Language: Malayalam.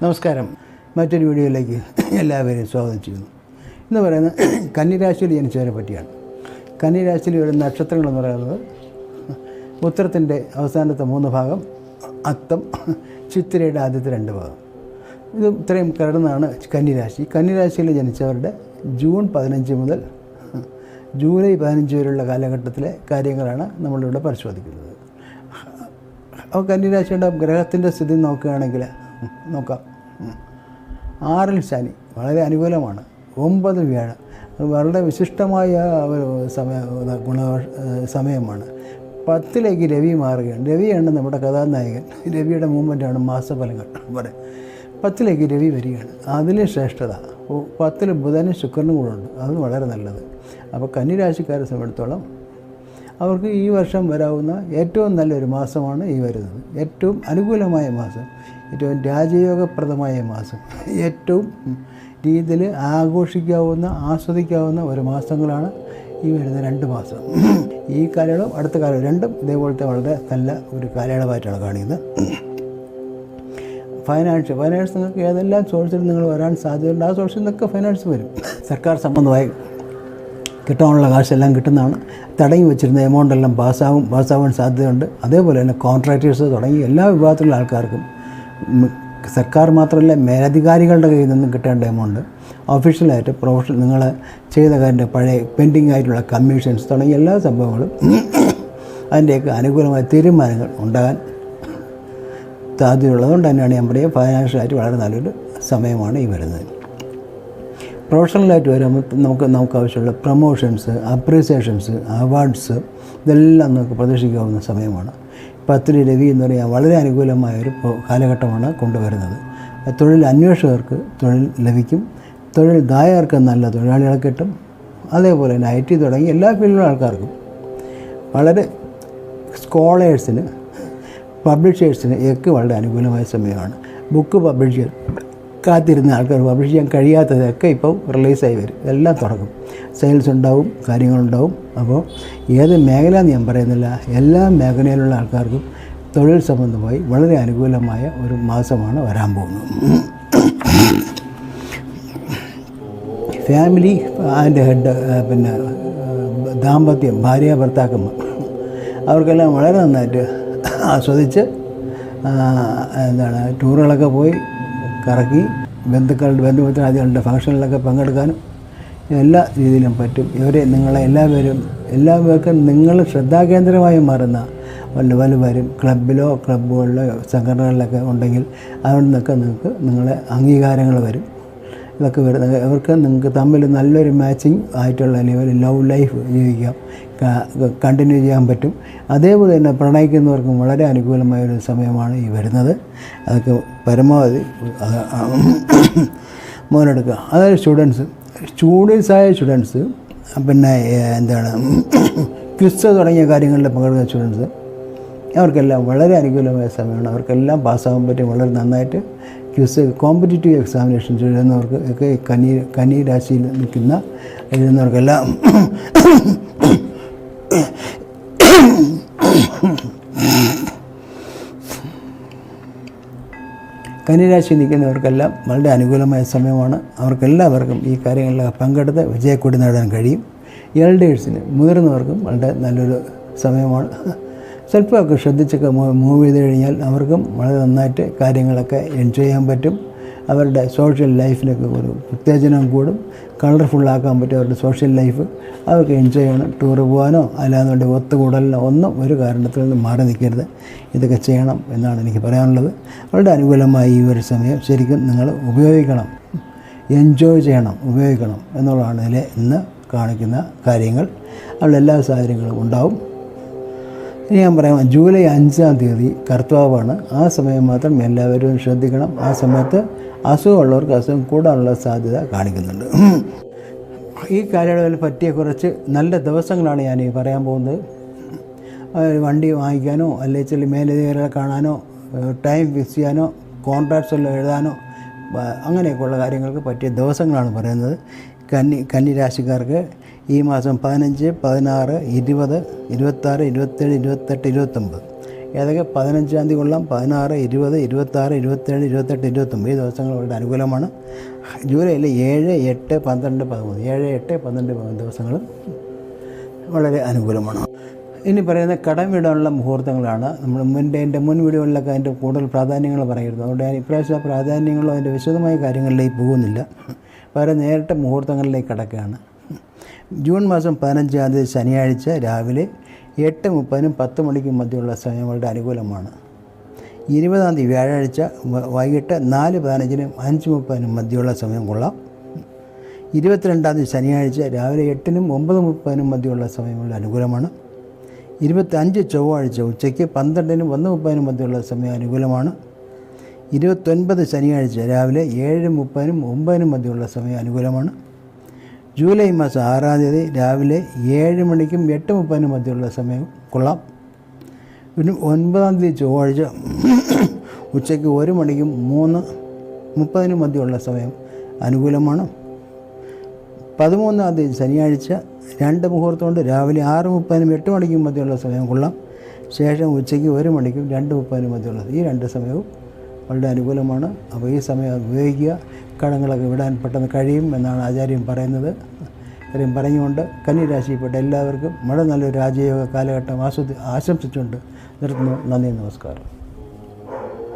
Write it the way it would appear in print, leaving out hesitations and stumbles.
നമസ്കാരം. മറ്റൊരു വീഡിയോയിലേക്ക് എല്ലാവരെയും സ്വാഗതം ചെയ്യുന്നു. ഇന്ന് പറയുന്നത് കന്നിരാശിയിൽ ജനിച്ചവരെ പറ്റിയാണ്. കന്നിരാശിയിൽ ഒരു നക്ഷത്രങ്ങളെന്ന് പറയുന്നത് ഉത്തരത്തിൻ്റെ അവസാനത്തെ 3 ഭാഗം, അത്തം, ചിത്തിരയുടെ ആദ്യത്തെ 2 ഭാഗം. ഇത് ഇത്രയും കിടന്നാണ് കന്നിരാശി. കന്നിരാശിയിൽ ജനിച്ചവരുടെ ജൂൺ 15 മുതൽ ജൂലൈ 15 വരെയുള്ള കാലഘട്ടത്തിലെ കാര്യങ്ങളാണ് നമ്മളിവിടെ പരിശോധിക്കുന്നത്. അപ്പോൾ കന്നിരാശിയുടെ ഗ്രഹത്തിൻ്റെ സ്ഥിതി നോക്കുകയാണെങ്കിൽ നോക്കാം. 6-ൽ ശനി വളരെ അനുകൂലമാണ്. 9 വ്യാഴം വളരെ വിശിഷ്ടമായ ഒരു സമയമാണ്. 10ലേക്ക് രവി മാറുകയാണ്. രവിയാണ് നമ്മുടെ കഥാനായകൻ. രവിയുടെ മൂവ്മെൻറ്റാണ് മാസഫലങ്ങൾ പറയാം. 10ലേക്ക് രവി വരികയാണ്. അതിന് ശ്രേഷ്ഠത 10ൽ ബുധനും ശുക്രനും കൂടെ ഉണ്ട്. അത് വളരെ നല്ലത്. അപ്പോൾ കന്നിരാശിക്കാരെ സംബന്ധിച്ചിടത്തോളം അവർക്ക് ഈ വർഷം വരാവുന്ന ഏറ്റവും നല്ലൊരു മാസമാണ് ഈ വരുന്നത്. ഏറ്റവും അനുകൂലമായ മാസം, ഏറ്റവും രാജയോഗപ്രദമായ മാസം, ഏറ്റവും രീതിയിൽ ആഘോഷിക്കാവുന്ന ആസ്വദിക്കാവുന്ന ഒരു മാസങ്ങളാണ് ഈ വരുന്ന 2 മാസം. ഈ കാലയളവും അടുത്ത കാലം രണ്ടും ഇതേപോലത്തെ വളരെ നല്ല ഒരു കാലയളവായിട്ടാണ് കാണിക്കുന്നത്. ഫൈനാൻസ് നിങ്ങൾക്ക് ഏതെല്ലാം സോഴ്സിൽ നിങ്ങൾ വരാൻ സാധ്യതയുണ്ട്, ആ സോഴ്സിൽ നിന്നൊക്കെ ഫൈനാൻസ് വരും. സർക്കാർ സംബന്ധമായി കിട്ടാനുള്ള കാശെല്ലാം കിട്ടുന്നതാണ്. തടങ്ങി വെച്ചിരുന്ന എമൗണ്ടെല്ലാം പാസ്സാവാൻ സാധ്യതയുണ്ട്. അതേപോലെ തന്നെ കോൺട്രാക്ടേഴ്സ് തുടങ്ങി എല്ലാ വിഭാഗത്തിലുള്ള ആൾക്കാർക്കും, സർക്കാർ മാത്രമല്ല മേലധികാരികളുടെ കയ്യിൽ നിന്നും കിട്ടേണ്ട എമൗണ്ട്, ഒഫീഷ്യലായിട്ട് പ്രൊഫഷണൽ നിങ്ങൾ ചെയ്ത കാര്യൻ്റെ പഴയ പെൻഡിങ് ആയിട്ടുള്ള കമ്മീഷൻസ് തുടങ്ങിയ എല്ലാ സംഭവങ്ങളും അതിൻ്റെയൊക്കെ അനുകൂലമായ തീരുമാനങ്ങൾ ഉണ്ടാകാൻ സാധ്യതയുള്ളതുകൊണ്ട് തന്നെയാണ് ഞാൻ പറയുക ഫൈനാൻഷ്യലായിട്ട് വളരെ നല്ലൊരു സമയമാണ് ഈ വരുന്നത്. പ്രൊഫഷണലായിട്ട് വരുമ്പോൾ നമുക്ക് ആവശ്യമുള്ള പ്രൊമോഷൻസ്, അപ്രീസിയേഷൻസ്, അവാർഡ്സ് ഇതെല്ലാം നമുക്ക് പ്രതീക്ഷിക്കാവുന്ന സമയമാണ്. 10ൽ രവി എന്ന് പറയാൻ വളരെ അനുകൂലമായൊരു കാലഘട്ടമാണ് കൊണ്ടുവരുന്നത്. തൊഴിൽ അന്വേഷകർക്ക് തൊഴിൽ ലഭിക്കും. തൊഴിൽ ദായകർക്ക് നല്ല തൊഴിലാളികളെ കിട്ടും. അതേപോലെ തന്നെ IT തുടങ്ങി എല്ലാ ഫീൽഡിലുള്ള ആൾക്കാർക്കും, വളരെ സ്കോളേഴ്സിന്, പബ്ലിഷേഴ്സിന് ഒക്കെ വളരെ അനുകൂലമായ സമയമാണ്. ബുക്ക് പബ്ലിഷ് ചെയ്യാൻ കാത്തിരുന്ന ആൾക്കാർ പബ്ലിഷ് ചെയ്യാൻ കഴിയാത്തതൊക്കെ ഇപ്പോൾ റിലീസായി വരും. എല്ലാം തുടങ്ങും. സെയിൽസ് ഉണ്ടാവും, കാര്യങ്ങളുണ്ടാവും. അപ്പോൾ ഏത് മേഖല എന്ന് ഞാൻ പറയുന്നില്ല, എല്ലാ മേഖലയിലുള്ള ആൾക്കാർക്കും തൊഴിൽ സംബന്ധമായി വളരെ അനുകൂലമായ ഒരു മാസമാണ് വരാൻ പോകുന്നത്. ഫാമിലി ആൻഡ് ഹെഡ്, പിന്നെ ദാമ്പത്യം, ഭാര്യ ഭർത്താക്കന്മാർ, അവർക്കെല്ലാം വളരെ നന്നായിട്ട് ആസ്വദിച്ച് ടൂറുകളൊക്കെ പോയി കറക്കി ബന്ധുമിത്രാദികളുടെ ഫംഗ്ഷനിലൊക്കെ പങ്കെടുക്കാനും എല്ലാ രീതിയിലും പറ്റും. എല്ലാവർക്കും നിങ്ങൾ ശ്രദ്ധാകേന്ദ്രമായി മാറുന്ന വല്ലവരും ക്ലബ്ബുകളിലോ സംഘടനകളിലൊക്കെ ഉണ്ടെങ്കിൽ അവിടെ നിന്നൊക്കെ നിങ്ങളെ അംഗീകാരങ്ങൾ വരും. ഇതൊക്കെ വരുന്നത് അവർക്ക് നിങ്ങൾക്ക് തമ്മിൽ നല്ലൊരു മാച്ചിങ് ആയിട്ടുള്ള ലെവലിൽ ലവ് ലൈഫ് ജീവിക്കാം, കണ്ടിന്യൂ ചെയ്യാൻ പറ്റും. അതേപോലെ തന്നെ പ്രണയിക്കുന്നവർക്കും വളരെ അനുകൂലമായൊരു സമയമാണ് ഈ വരുന്നത്. അതൊക്കെ പരമാവധി മുതലെടുക്കുക. അതായത് സ്റ്റുഡൻസായ സ്റ്റുഡൻസ്, പിന്നെ ക്വിസ് തുടങ്ങിയ കാര്യങ്ങളിൽ പങ്കെടുക്കുന്ന സ്റ്റുഡൻസ്, അവർക്കെല്ലാം വളരെ അനുകൂലമായ സമയമാണ്. അവർക്കെല്ലാം പാസ്സാകാൻ പറ്റും. വളരെ നന്നായിട്ട് ക്വിസ്, കോമ്പറ്റീറ്റീവ് എക്സാമിനേഷൻസ് എഴുതുന്നവർക്ക് ഒക്കെ കന്നി രാശിയിൽ എഴുതുന്നവർക്കെല്ലാം കന്നിരാശി നിൽക്കുന്നവർക്കെല്ലാം വളരെ അനുകൂലമായ സമയമാണ്. അവർക്കെല്ലാവർക്കും ഈ കാര്യങ്ങളിലൊക്കെ പങ്കെടുത്ത് വിജയക്കൊടി നേടാൻ കഴിയും. എൽഡേഴ്സിന്, മുതിർന്നവർക്കും വളരെ നല്ലൊരു സമയമാണ്. സ്വല്പമൊക്കെ ശ്രദ്ധിച്ചൊക്കെ മൂവ് ചെയ്ത് കഴിഞ്ഞാൽ അവർക്കും വളരെ നന്നായിട്ട് കാര്യങ്ങളൊക്കെ എൻജോയ് ചെയ്യാൻ പറ്റും. അവരുടെ സോഷ്യൽ ലൈഫിനൊക്കെ ഒരു ഉത്തേജനം കൂടും. കളർഫുള്ളാക്കാൻ പറ്റും അവരുടെ സോഷ്യൽ ലൈഫ്. അവർക്ക് എൻജോയ് ചെയ്യണം. ടൂറ് പോകാനോ അല്ലാന്നുണ്ടെങ്കിൽ ഒത്തുകൂടലിനോ ഒന്നും ഒരു കാരണത്തിൽ നിന്ന് മാറി നിൽക്കരുത്. ഇതൊക്കെ ചെയ്യണം എന്നാണ് എനിക്ക് പറയാനുള്ളത്. വളരെ അനുകൂലമായി ഈ ഒരു സമയം ശരിക്കും നിങ്ങൾ ഉപയോഗിക്കണം, എൻജോയ് ചെയ്യണം, ഉപയോഗിക്കണം എന്നുള്ളതാണ് ഇതിൽ ഇന്ന് കാണിക്കുന്ന കാര്യങ്ങൾ. അവിടെ എല്ലാ സാഹചര്യങ്ങളും ഉണ്ടാവും. ഇനി ഞാൻ പറയാം, ജൂലൈ 5-ാം തീയതി കർത്താവാണ്. ആ സമയം മാത്രം എല്ലാവരും ശ്രദ്ധിക്കണം. ആ സമയത്ത് അസുഖമുള്ളവർക്ക് അസുഖം കൂടാനുള്ള സാധ്യത കാണിക്കുന്നുണ്ട്. ഈ കാലയളവിൽ പറ്റിയ കുറച്ച് നല്ല ദിവസങ്ങളാണ് ഞാൻ ഈ പറയാൻ പോകുന്നത്. വണ്ടി വാങ്ങിക്കാനോ അല്ലെങ്കിൽ മേലധികാരികളെ കാണാനോ ടൈം ഫിക്സ് ചെയ്യാനോ കോൺട്രാക്ട്സ് എല്ലാം എഴുതാനോ അങ്ങനെയൊക്കെയുള്ള കാര്യങ്ങൾക്ക് പറ്റിയ ദിവസങ്ങളാണ് പറയുന്നത്. കന്നി രാശിക്കാർക്ക് ഈ മാസം 15, 16, 20, 26, 27, 28, 29 ഏതൊക്കെ 15-ാം തീയതി കൊള്ളാം, 16, 20, 26, 27, 28, 29 ദിവസങ്ങൾ വളരെ അനുകൂലമാണ്. ജൂലൈയിൽ 7, 8, 12, 13 7, 8, 12, 13 ദിവസങ്ങളും വളരെ അനുകൂലമാണ്. ഇനി പറയുന്ന കടം വീടാനുള്ള മുഹൂർത്തങ്ങളാണ്. നമ്മൾ എൻ്റെ മുൻ വീഡിയോകളിലൊക്കെ അതിൻ്റെ കൂടുതൽ പ്രാധാന്യങ്ങൾ പറയുന്നു. അതുകൊണ്ട് ഞാൻ ഇപ്രാവശ്യം ആ പ്രാധാന്യങ്ങളോ അതിൻ്റെ വിശദമായ കാര്യങ്ങളിലേക്ക് പോകുന്നില്ല. പകരം നേരിട്ട് മുഹൂർത്തങ്ങളിലേക്ക് കടക്കുകയാണ്. ജൂൺ മാസം 15-ാം തീയതി ശനിയാഴ്ച രാവിലെ 8:30-നും 10 മണിക്കും മധ്യമുള്ള സമയം വളരെ അനുകൂലമാണ്. 20-ാം തീയതി വ്യാഴാഴ്ച വൈകിട്ട് 4:15-നും 5:30-നും മധ്യമുള്ള സമയം കൊള്ളാം. 22-ാം തീയതി ശനിയാഴ്ച രാവിലെ 8-നും 9:30-നും മധ്യമുള്ള സമയം വളരെ അനുകൂലമാണ്. 25 ചൊവ്വാഴ്ച ഉച്ചയ്ക്ക് 12-നും 1:30-നും മധ്യമുള്ള സമയം അനുകൂലമാണ്. 29 ശനിയാഴ്ച രാവിലെ 7:30-നും 9-നും മധ്യമുള്ള സമയം അനുകൂലമാണ്. ജൂലൈ മാസം 6-ാം തീയതി രാവിലെ 7 മണിക്കും 8:30-നും മധ്യമുള്ള സമയം കൊള്ളാം. പിന്നെ 9-ാം തീയതി ചൊവ്വാഴ്ച ഉച്ചയ്ക്ക് 1 മണിക്കും 3:30-നും മധ്യമുള്ള സമയം അനുകൂലമാണ്. 13-ാം തീയതി ശനിയാഴ്ച 2 മുഹൂർത്തമുണ്ട്. രാവിലെ 6:30-നും 8 മണിക്കും മധ്യമുള്ള സമയം കൊള്ളാം. ശേഷം ഉച്ചയ്ക്ക് 1 മണിക്കും 2:30-നും മധ്യമുള്ള ഈ 2 സമയവും വളരെ അനുകൂലമാണ്. അപ്പോൾ ഈ സമയം ഉപയോഗിക്കുക. കടങ്ങളൊക്കെ വിടാൻ പെട്ടെന്ന് കഴിയും എന്നാണ് ആചാര്യൻ പറയുന്നത്. ഇത്രയും പറഞ്ഞുകൊണ്ട് കന്നിരാശിയിൽപ്പെട്ട എല്ലാവർക്കും വളരെ നല്ലൊരു രാജയോഗ കാലഘട്ടം ആശംസിച്ചുകൊണ്ട് നിർത്തുന്നു. നന്ദി, നമസ്കാരം.